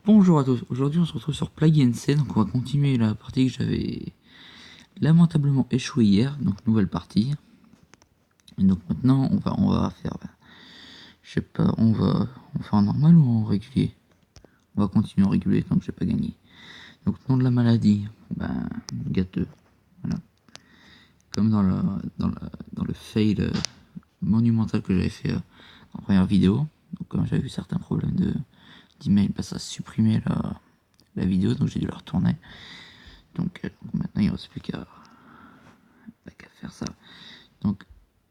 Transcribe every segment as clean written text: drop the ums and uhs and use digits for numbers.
Bonjour à tous, aujourd'hui on se retrouve sur Plague NC, donc on va continuer la partie que j'avais lamentablement échoué hier, donc nouvelle partie. Et donc maintenant on va faire, je sais pas, on va faire en normal ou en régulier. On va continuer en régulier tant que j'ai pas gagné. Donc nom de la maladie, gâteux, voilà. Comme dans le fail monumental que j'avais fait en première vidéo. Donc comme j'avais eu certains problèmes d'email, ça a supprimé la vidéo, donc j'ai dû la retourner. Donc maintenant il ne reste plus qu'à faire ça. Donc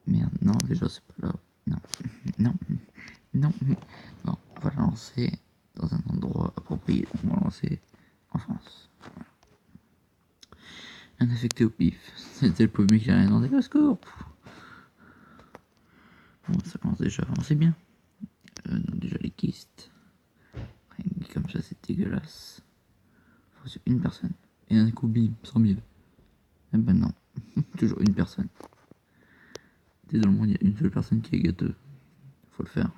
merde, non, déjà c'est pas là. Non, non, non, non, on va la lancer dans un endroit approprié. On va la lancer en France. Voilà. Un affecté au pif. C'était le pauvre mec qui a rien demandé. Au secours. Bon, ça commence déjà à avancer bien. Donc déjà les kystes. Comme ça c'est dégueulasse. Faut sur une personne. Et un coup bim, 100 000. Eh ben non, toujours une personne. Dès dans le monde, il y a une seule personne qui est gâteux. Faut le faire.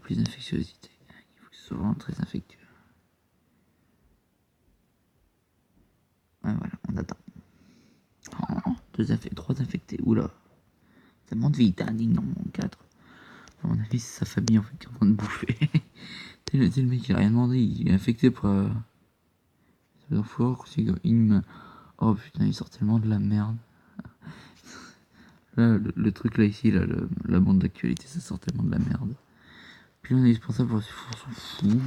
Plus d'infectiosité. Il faut que ce soit vraiment très infectieux. Ouais, voilà, on attend. Oh, trois infectés. Oula. Ça monte vite, hein, non, 4. À mon avis, c'est sa famille en fait qui est en train de bouffer. C'est le mec qui a rien demandé, il est infecté par. C'est l'enfoiré, oh putain, il sort tellement de la merde. Là, le truc là, ici, là, la bande d'actualité, ça sort tellement de la merde. Puis on est responsable pour on s'en fout.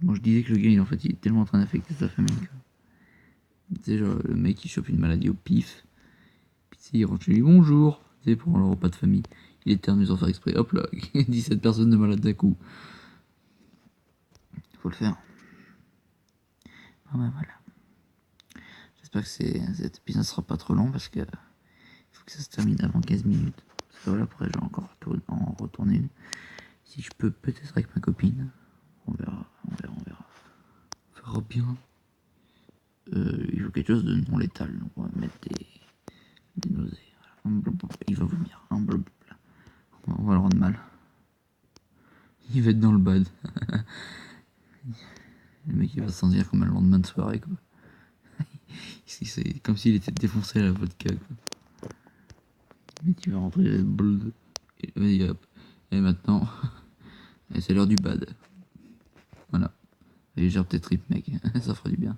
Bon, je disais que le gars, il est tellement en train d'infecter sa famille. Tu sais, genre, le mec, il chope une maladie au pif. Puis tu sais, il rentre chez lui, bonjour. Tu sais, pour le repas de famille. Il éternue sans faire exprès. Hop là, 17 personnes de malades d'un coup. Faut le faire. Ah ouais, voilà. J'espère que cet épisode sera pas trop long parce que il faut que ça se termine avant 15 minutes. Parce que voilà, après, je vais encore en retourner une. Si je peux, peut-être avec ma copine. On verra. On verra bien. Il faut quelque chose de non létal. Donc on va mettre des nausées. Il va vomir. On va le rendre mal. Il va être dans le bad. Le mec il va se sentir comme un lendemain de soirée quoi. C'est comme s'il était défoncé à la vodka quoi. Le mec il va rentrer et hop. Et maintenant, c'est l'heure du bad. Voilà. Et j'ai peut-être trip mec, ça fera du bien.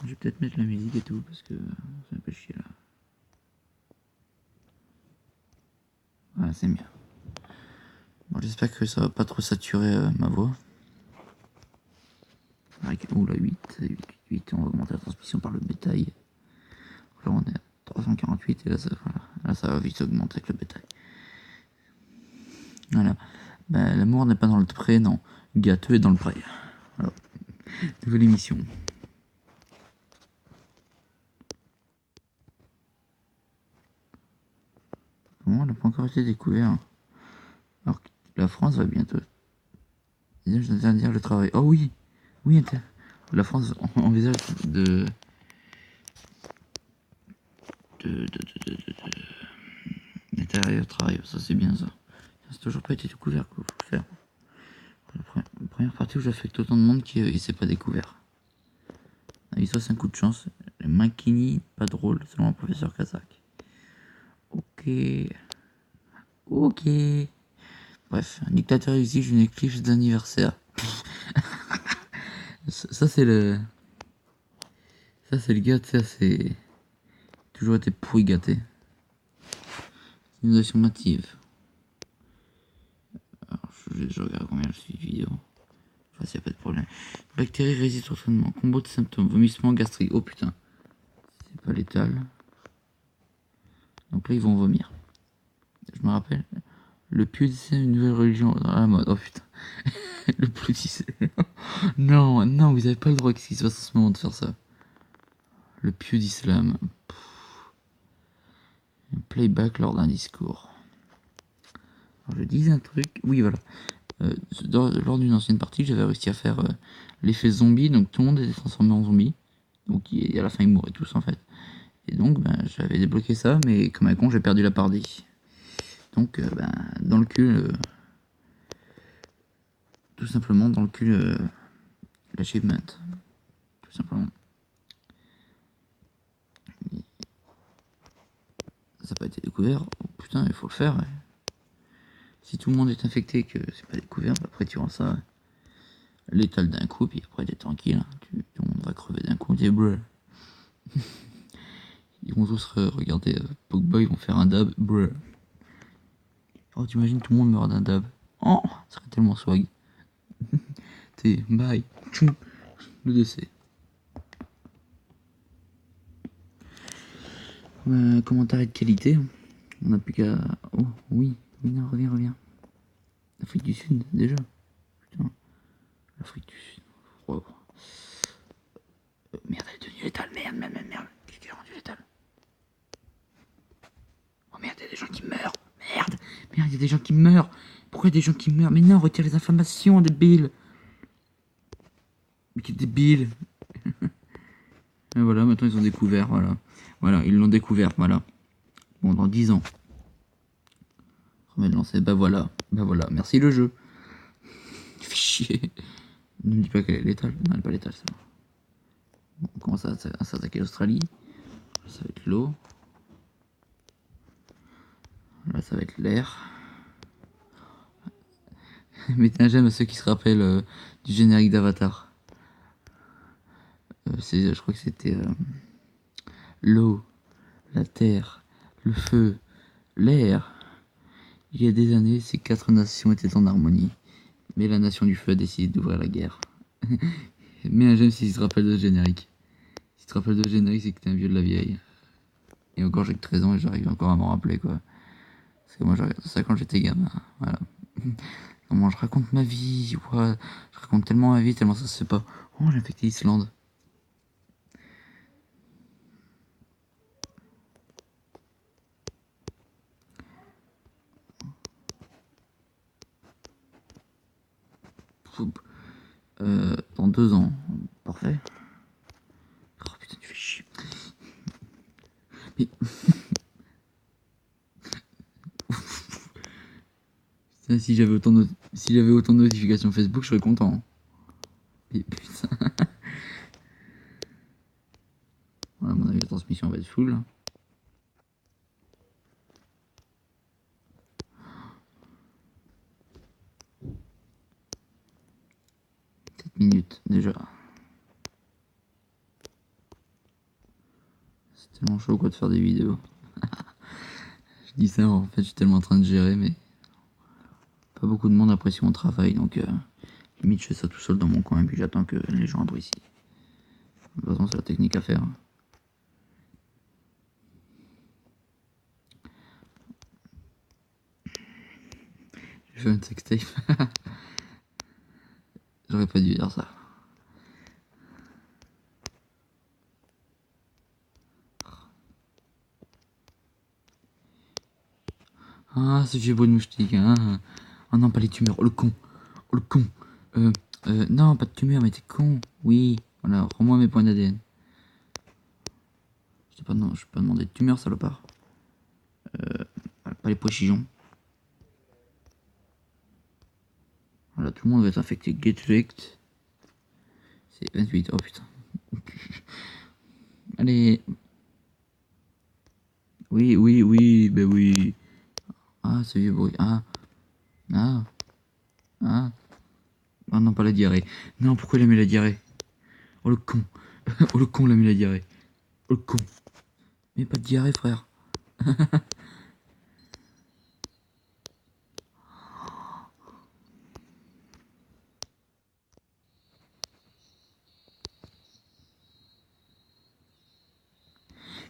Je vais peut-être mettre la musique et tout parce que ça me fait chier là. Voilà, c'est mieux. Bon, j'espère que ça va pas trop saturer ma voix. Oula, 8, on va augmenter la transmission par le bétail. Là, on est à 348 et là, ça va vite augmenter avec le bétail. Voilà. L'amour n'est pas dans le pré, non. Gâteux est dans le pré. Alors, nouvelle émission. Comment elle n'a pas encore été découverte. Alors que la France va bientôt. Je viens de dire le travail. Oh oui, oui, la France envisage d'intérieur travail. Ça c'est bien ça. Ça n'a toujours pas été découvert quoi. Faut le faire. La première partie où j'affecte autant de monde qui s'est pas découvert. Et ça c'est un coup de chance. Les Makini, pas drôle, selon le professeur Kazak. Ok. Ok. Bref, un dictateur exige une éclipse d'anniversaire. Ça c'est le. Ça c'est le gars, ça c'est. Toujours été pourri gâté. Inondation massive. Alors je regarde combien je suis de vidéos. Je vois s'il n'y a pas de problème. Bactéries résistent au traitement. Combo de symptômes. Vomissement gastrique. Oh putain. C'est pas létal. Donc là ils vont vomir. Je me rappelle. Le PewDiePie, une nouvelle religion dans la mode. Oh putain. Le PewDiePie. Non, non, vous avez pas le droit qu'est-ce qui se passe en ce moment de faire ça. Le PewDiePie. Playback lors d'un discours. Alors je disais un truc. Oui, voilà. Lors d'une ancienne partie, j'avais réussi à faire l'effet zombie. Donc tout le monde était transformé en zombie. Donc à la fin, ils mouraient tous en fait. Et donc, j'avais débloqué ça, mais comme un con, j'ai perdu la partie. Donc, dans le cul, tout simplement dans le cul l'achievement. Tout simplement. Ça n'a pas été découvert. Oh, putain, il faut le faire. Ouais. Si tout le monde est infecté et que c'est pas découvert, bah après tu rends ça létal d'un coup, puis après t'es tranquille. Hein. Tout le monde va crever d'un coup. T'es brûlé. Ils vont tous regarder Pogba, ils vont faire un dab. Brr. Oh, t'imagines, tout le monde meurt d'un dab. Oh, ça serait tellement swag. T'es bye. Tchoum. Le décès. Commentaire de qualité. On n'a plus qu'à. Oh, oui. Oui, non, reviens. L'Afrique du Sud, déjà. Putain. L'Afrique du Sud. Oh. Merde, elle est devenue létale. Merde. Qu'est-ce qu'elle est rendue létale? Oh merde, il y a des gens qui meurent. Merde, il y a des gens qui meurent. Pourquoi il y a des gens qui meurent? Mais non, retire les inflammations, débile. Mais quel débile. Et voilà, maintenant ils ont découvert, voilà. Voilà, ils l'ont découvert, voilà. Bon, dans 10 ans. Remets de lancer, bah voilà. Merci le jeu. Fais chier. Ne me dis pas qu'elle est létale. Non, elle est pas létale, ça. Bon, on commence à s'attaquer l'Australie. Ça va être l'eau. Là, ça va être l'air. Mettez un j'aime à ceux qui se rappellent du générique d'Avatar. Je crois que c'était l'eau, la terre, le feu, l'air. Il y a des années, ces 4 nations étaient en harmonie. Mais la nation du feu a décidé d'ouvrir la guerre. Mais un j'aime s'il se rappelle de ce générique. Si tu te rappelles de ce générique, c'est que t'es un vieux de la vieille. Et encore, j'ai que 13 ans et j'arrive encore à m'en rappeler, quoi. Parce que moi, je regardais ça quand j'étais gamin. Voilà. Comment je raconte ma vie, ouais. Je raconte tellement ma vie, tellement ça se fait pas. Oh, j'ai infecté l'Islande. Dans 2 ans. Parfait. Oh putain, tu fais chier. Mais. Putain, si j'avais autant de notifications Facebook, je serais content. Et putain. Voilà, à mon avis, la transmission va être full. 7 minutes déjà. C'est tellement chaud quoi de faire des vidéos. Je dis ça, en fait, je suis tellement en train de gérer, mais pas beaucoup de monde apprécie mon travail, donc limite je fais ça tout seul dans mon coin et puis j'attends que les gens apprécient. De toute façon, c'est la technique à faire. J'ai fait un sextape. J'aurais pas dû dire ça. Ah, ce vieux bruit de moustique. Hein. Oh non, pas les tumeurs. Oh le con. Oh le con. Non, pas de tumeur, mais t'es con. Oui. Voilà, rends-moi mes points d'ADN. Je t'ai pas demandé de tumeur, salopard. Pas les pois-chichons. Voilà, tout le monde va être infecté. Get wrecked. C'est 28. Oh putain. Allez. Oui, bah oui. Ah, ce vieux bruit. Ah. Ah. Oh non, pas la diarrhée. Non, pourquoi il a mis la diarrhée? Oh le con. Oh le con, il a mis la diarrhée. Oh le con. Mais pas de diarrhée, frère.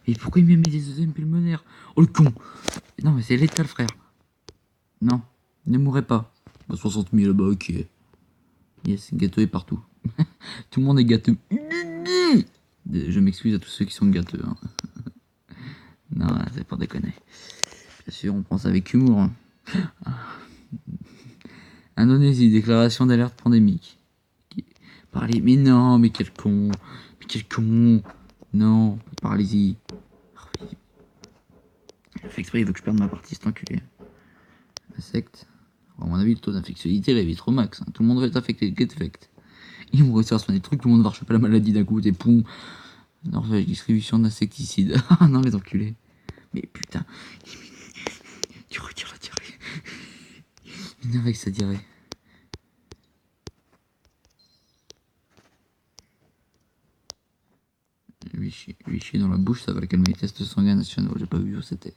Et pourquoi il m'a mis des œdèmes pulmonaires? Oh le con. Non, mais c'est létal, frère. Non, ne mourrez pas. Bah, 60 000 là-bas, ok. Yes, gâteau est partout. Tout le monde est gâteux. Je m'excuse à tous ceux qui sont gâteux. Hein. Non, c'est pas déconner. Bien sûr, on pense avec humour. Hein. Indonésie, déclaration d'alerte pandémique. Parlez, mais non, mais quel con. Mais quel con. Non, parlez-y. Oh, il fait exprès, il veut que je perde ma partie, cet enculé. Insecte. À mon avis, le taux d'infectiosité va vite au max. Hein. Tout le monde va être affecté. Get fact. Ils vont réussir à se faire des trucs, tout le monde va choper la maladie d'un coup, des ponts. Norvège, distribution d'insecticides. Ah non, les enculés. Mais putain. Tu retires la diarrhée. Il avec sa diarrhée. Lui chier dans la bouche, ça va le calmer les tests sanguins nationaux. J'ai pas vu où c'était.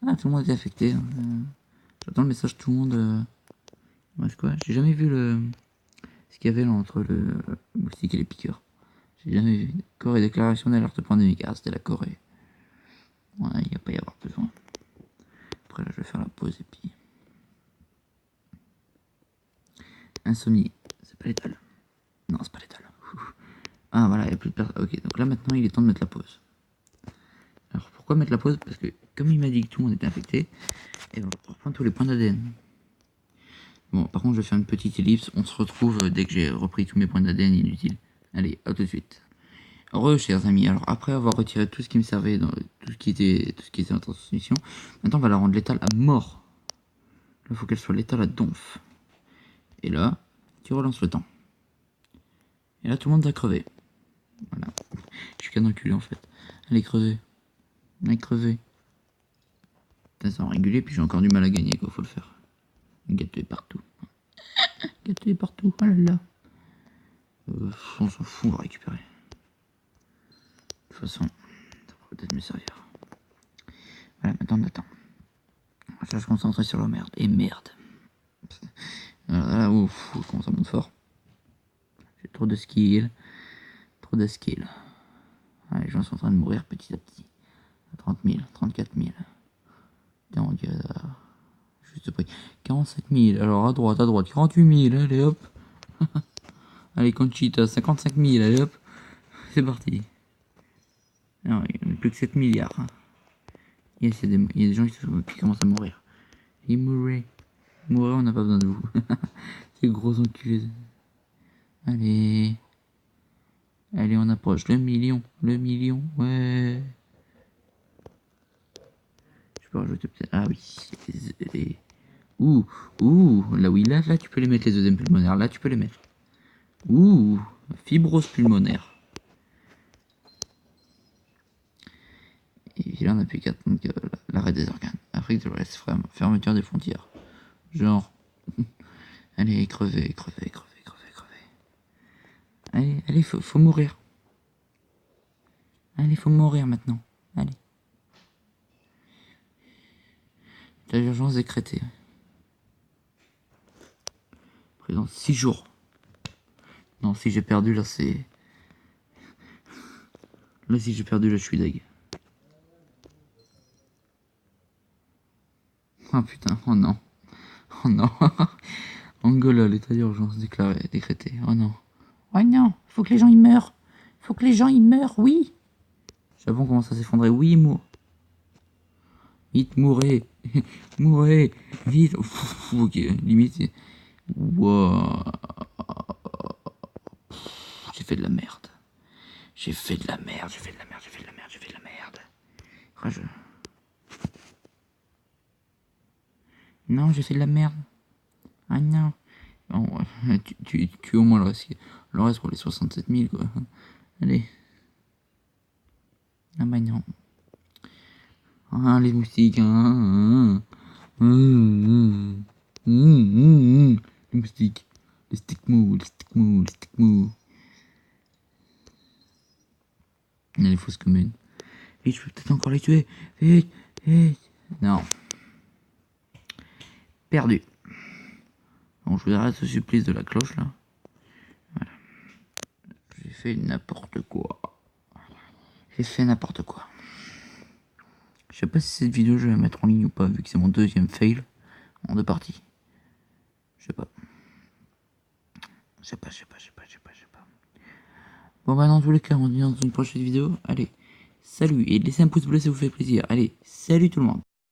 Ah, tout le monde était affecté. Hein. J'attends le message, tout le monde. Ouais, c'est quoi? J'ai jamais vu ce qu'il y avait là entre le moustique et les piqûres. J'ai jamais vu. Corée, déclaration d'alerte pandémique. Ah, c'était la Corée. Ouais, il n'y a pas y avoir besoin. Après, là, je vais faire la pause et puis. Insomnie. C'est pas létal. Non, c'est pas létal. Ah, voilà, il n'y a plus de personne. Ok, donc là, maintenant, il est temps de mettre la pause. Alors, pourquoi mettre la pause? Parce que, comme il m'a dit que tout le monde était infecté, et ben, on va reprendre tous les points d'ADN. Bon, par contre, je vais faire une petite ellipse. On se retrouve dès que j'ai repris tous mes points d'ADN inutiles. Allez, à tout de suite. Chers amis, alors après avoir retiré tout ce qui me servait, dans tout ce qui était en transmission, maintenant on va la rendre létale à mort. Là, il faut qu'elle soit létale à donf. Et là, tu relances le temps. Et là, tout le monde va crever. Voilà. Je suis qu'un enculé en fait. Allez, crever. Allez, crever. C'est en régulier, puis j'ai encore du mal à gagner, quoi, faut le faire. Gâteau partout. Gâteau partout, oh là là. On s'en fout, on va récupérer. De toute façon, ça va peut-être me servir. Voilà, maintenant on attend. On va se concentrer sur la merde. Et merde. Là, ouf, comment ça monte fort. J'ai trop de skills. Trop de skills. Ah, les gens sont en train de mourir petit à petit. 30 000, 34 000. Putain, on dirait juste près. 45 000. Alors à droite, 48 000. Allez hop. Allez, Conchita, 55 000. Allez hop. C'est parti. Non, il n'y a plus que 7 milliards. Yes, il y a des gens qui commencent à mourir. Ils mourraient. On n'a pas besoin de vous. Ces gros enculés. Allez. Allez, on approche. Le million. Ouais. Je peux rajouter peut-être. Ah oui. Ouh. Là oui, là tu peux les mettre, les œdèmes pulmonaires. Là, tu peux les mettre. Ouh. Fibrose pulmonaire. Et là, on n'a plus qu'à attendre l'arrêt des organes. Afrique de l'Ouest, fermeture des frontières. Genre. Allez, crever. Allez, faut mourir. Allez, faut mourir maintenant. Allez. L'état d'urgence décrété. Présent 6 jours. Non, si j'ai perdu, là, c'est... Là, si j'ai perdu, là, je suis deg. Oh putain, oh non. Angola, l'état d'urgence décrété. Oh non. Oh non, faut que les gens y meurent. Oui. Japon commence à s'effondrer. Oui, vite, mourrez. Vite. Ok, limite. Wow. J'ai fait de la merde. Ah, Non, j'ai fait de la merde. Ah non. Bon, tu au moins le reste pour les 67 000, quoi. Allez. Ah bah non. Ah, les moustiques. Les moustiques. Les sticks mous. Il y a les fausses communes. Vite, je peux peut-être encore les tuer. Vite. Non. Perdu. Bon, je vous arrête ce supplice de la cloche, là. Voilà. J'ai fait n'importe quoi. Je sais pas si cette vidéo je vais la mettre en ligne ou pas, vu que c'est mon deuxième fail en 2 parties. Je sais pas. Bon bah dans tous les cas, on se dit dans une prochaine vidéo. Allez, salut, et laissez un pouce bleu si ça vous fait plaisir. Allez, salut tout le monde.